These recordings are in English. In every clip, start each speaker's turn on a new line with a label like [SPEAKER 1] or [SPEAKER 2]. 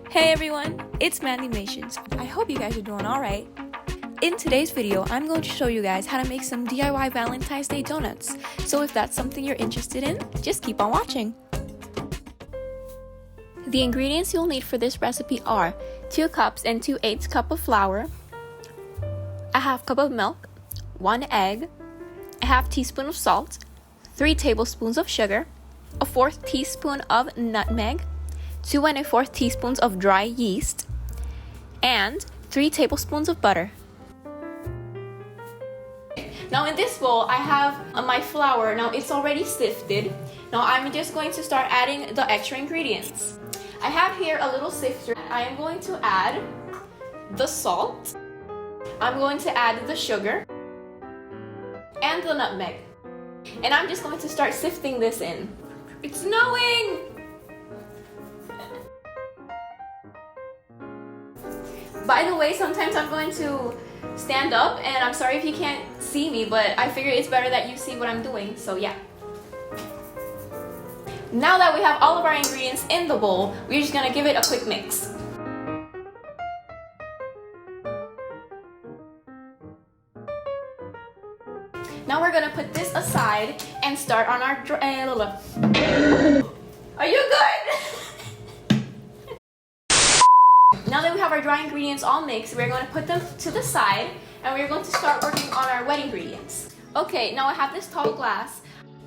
[SPEAKER 1] Hey everyone, it's Mandymations. I hope you guys are doing alright. In today's video, I'm going to show you guys how to make some DIY Valentine's Day donuts. So if that's something you're interested in, just keep on watching. The ingredients you'll need for this recipe are 2 cups and 2/8 cup of flour, a half cup of milk, 1 egg, a half teaspoon of salt, 3 tablespoons of sugar, a 1/4 teaspoon of nutmeg, 2 1/4 teaspoons of dry yeast, and 3 tablespoons of butter. Now in this bowl, I have my flour. Now it's already sifted. Now I'm just going to start adding the extra ingredients. I have here a little sifter. I am going to add the salt. I'm going to add the sugar and the nutmeg. And I'm just going to start sifting this in. It's snowing! By the way, sometimes I'm going to stand up, and I'm sorry if you can't see me, but I figure it's better that you see what I'm doing, so yeah. Now that we have all of our ingredients in the bowl, we're just gonna give it a quick mix. Now we're gonna put this aside and start on our Are you good? Now that we have our dry ingredients all mixed, we're going to put them to the side and we're going to start working on our wet ingredients. Okay, now I have this tall glass.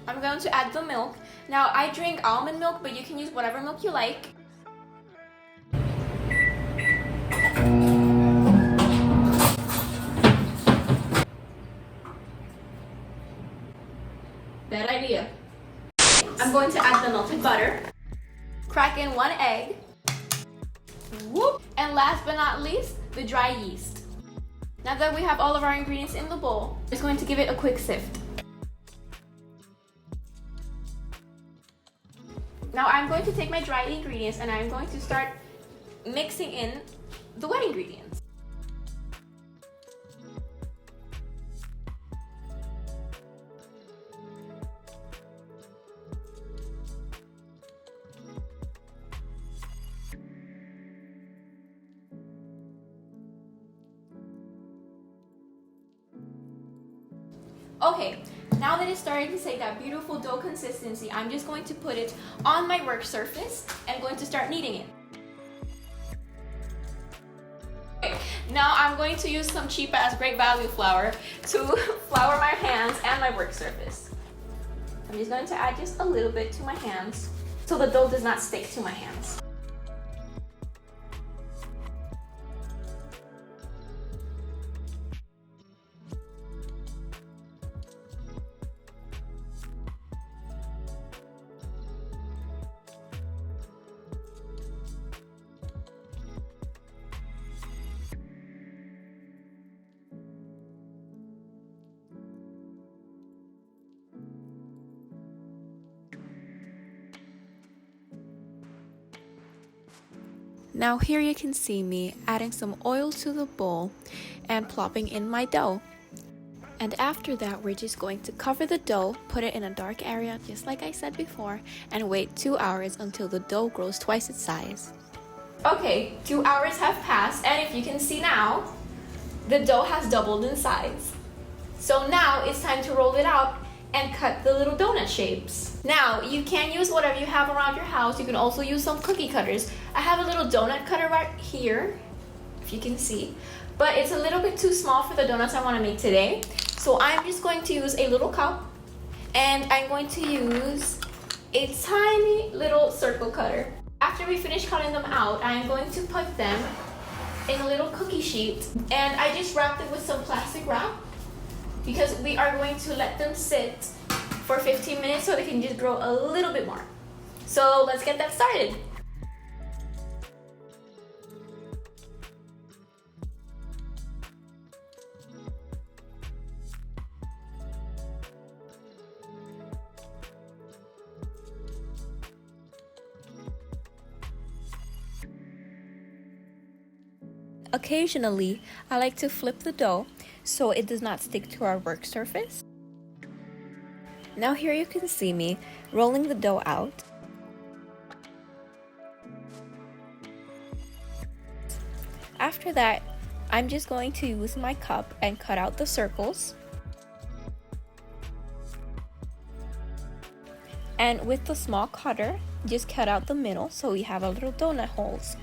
[SPEAKER 1] I'm going to add the milk. Now I drink almond milk, but you can use whatever milk you like. Bad idea. I'm going to add the melted butter, crack in 1 egg, whoop, and last but not least, the dry yeast. Now that we have all of our ingredients in the bowl, I'm just going to give it a quick sift. Now I'm going to take my dry ingredients and I'm going to start mixing in the wet ingredients. Okay, now that it's starting to take that beautiful dough consistency, I'm just going to put it on my work surface and going to start kneading it. Okay, now I'm going to use some cheap ass Great Value flour to flour my hands and my work surface. I'm just going to add just a little bit to my hands so the dough does not stick to my hands. Now here you can see me adding some oil to the bowl and plopping in my dough. And after that, we're just going to cover the dough, put it in a dark area just like I said before, and wait 2 hours until the dough grows twice its size. Okay, 2 hours have passed, and if you can see now, the dough has doubled in size. So now it's time to roll it out and cut the little donut shapes. Now, you can use whatever you have around your house. You can also use some cookie cutters. I have a little donut cutter right here, if you can see, but it's a little bit too small for the donuts I want to make today. So I'm just going to use a little cup, and I'm going to use a tiny little circle cutter. After we finish cutting them out, I'm going to put them in a little cookie sheet, and I just wrapped it with some plastic wrap, because we are going to let them sit for 15 minutes so they can just grow a little bit more. So let's get that started. Occasionally, I like to flip the dough so it does not stick to our work surface. Now here you can see me rolling the dough out. After that, I'm just going to use my cup and cut out the circles. And with the small cutter, just cut out the middle so we have our little donut holes.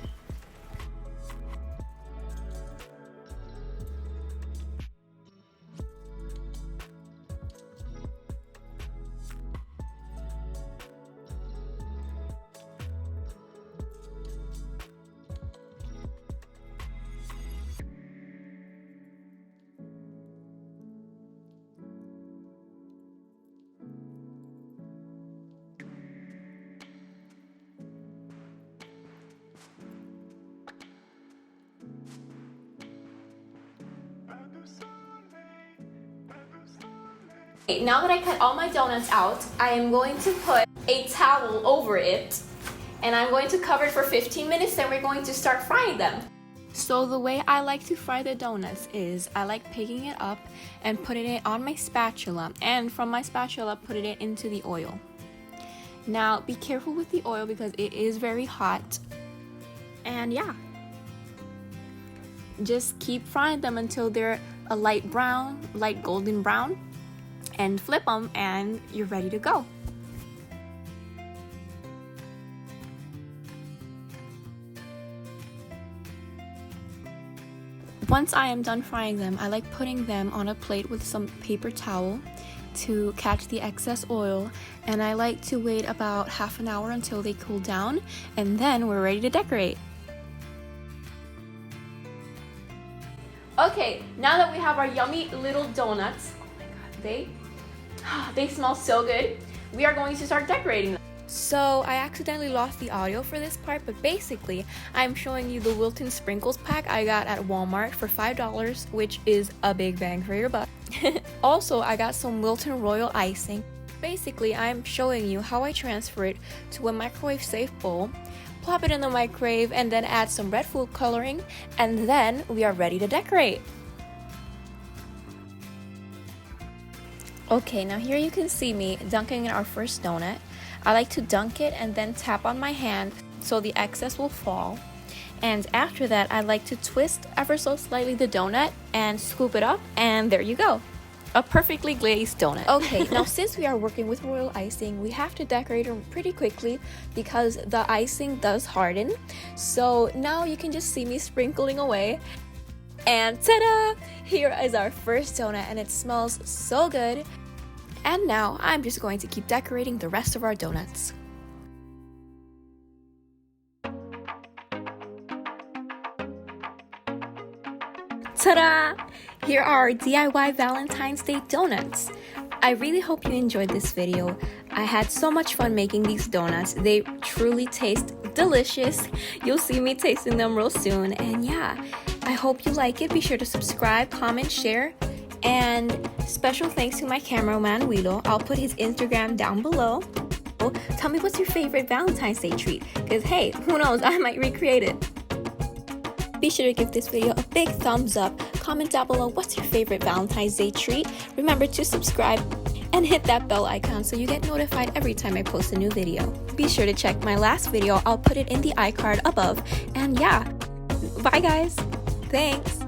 [SPEAKER 1] Now that I cut all my donuts out, I am going to put a towel over it and I'm going to cover it for 15 minutes, then we're going to start frying them. So the way I like to fry the donuts is I like picking it up and putting it on my spatula, and from my spatula putting it into the oil. Now be careful with the oil because it is very hot, and yeah, just keep frying them until they're a light brown, light golden brown, and flip them and you're ready to go. Once I am done frying them, I like putting them on a plate with some paper towel to catch the excess oil, and I like to wait about half an hour until they cool down, and then we're ready to decorate. Okay, now that we have our yummy little donuts, oh my god, they smell so good. We are going to start decorating them. So I accidentally lost the audio for this part, but basically I'm showing you the Wilton sprinkles pack I got at Walmart for $5, which is a big bang for your buck. Also, I got some Wilton royal icing. Basically, I'm showing you how I transfer it to a microwave safe bowl, plop it in the microwave, and then add some red food coloring, and then we are ready to decorate. Okay, now here you can see me dunking in our first donut. I like to dunk it and then tap on my hand so the excess will fall. And after that, I like to twist ever so slightly the donut and scoop it up, and there you go. A perfectly glazed donut. Okay, now since we are working with royal icing, we have to decorate them pretty quickly because the icing does harden. So now you can just see me sprinkling away. And ta-da! Here is our first donut, and it smells so good. And now I'm just going to keep decorating the rest of our donuts. Ta-da! Here are our DIY Valentine's Day donuts. I really hope you enjoyed this video. I had so much fun making these donuts. They truly taste delicious. You'll see me tasting them real soon. And yeah, I hope you like it. Be sure to subscribe, comment, share. And special thanks to my cameraman, Willow. I'll put his Instagram down below. Tell me what's your favorite Valentine's Day treat. Because hey, who knows, I might recreate it. Be sure to give this video a big thumbs up. Comment down below what's your favorite Valentine's Day treat. Remember to subscribe and hit that bell icon so you get notified every time I post a new video. Be sure to check my last video. I'll put it in the iCard above. And yeah, bye guys. Thanks.